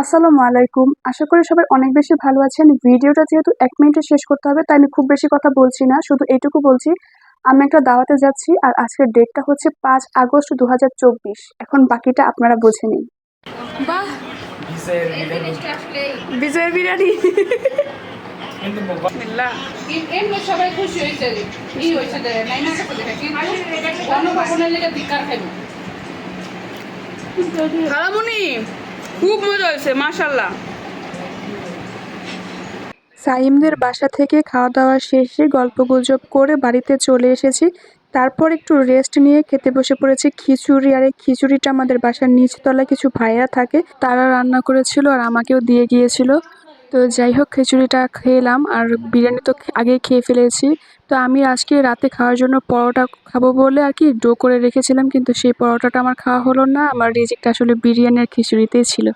আসসালামু আলাইকুম। আশা করি সবাই অনেক বেশি ভালো আছেন। ভিডিওটা যেহেতু ১ মিনিটে শেষ করতে হবে তাই আমি খুব বেশি কথা বলছি না। শুধু এইটুকু বলছি, আমি একটা দাওয়াতে যাচ্ছি আর আজকের ডেটটা হচ্ছে ৫ আগস্ট ২০২৪। এখন বাকিটা আপনারা বুঝে নিন। বাহ, বিজয়ের বিরিয়ানি। বিসমিল্লাহ। এমনি সবাই খুশি হয়েছে ই হয়েছে নাই না কিন্তু গণভবনের লেগে ধিক্কার খাইব। খালামুনি খুব মজা হয়েছে, মাশাআল্লাহ। সাইমদের বাসা থেকে খাওয়া দাওয়া শেষে গল্পগুজব করে বাড়িতে চলে এসেছি। তারপর একটু রেস্ট নিয়ে খেতে বসে পড়েছি খিচুড়ি। আর এই খিচুড়িটা আমাদের বাসার নিচতলায় কিছু ভাইয়া থাকে, তারা রান্না করেছিল আর আমাকেও দিয়ে গিয়েছিল। তো যাই হোক, খিচুড়িটা খেলাম আর বিরিয়ানি তো আগেই খেয়ে ফেলেছি। তো আমি আজকে রাতে খাওয়ার জন্য পরোটা খাবো বলে আর কি ডো করে রেখেছিলাম, কিন্তু সেই পরোটাটা আমার খাওয়া হলো না। আমার রিজিকটা আসলে বিরিয়ানি আর খিচুড়িতেই ছিল।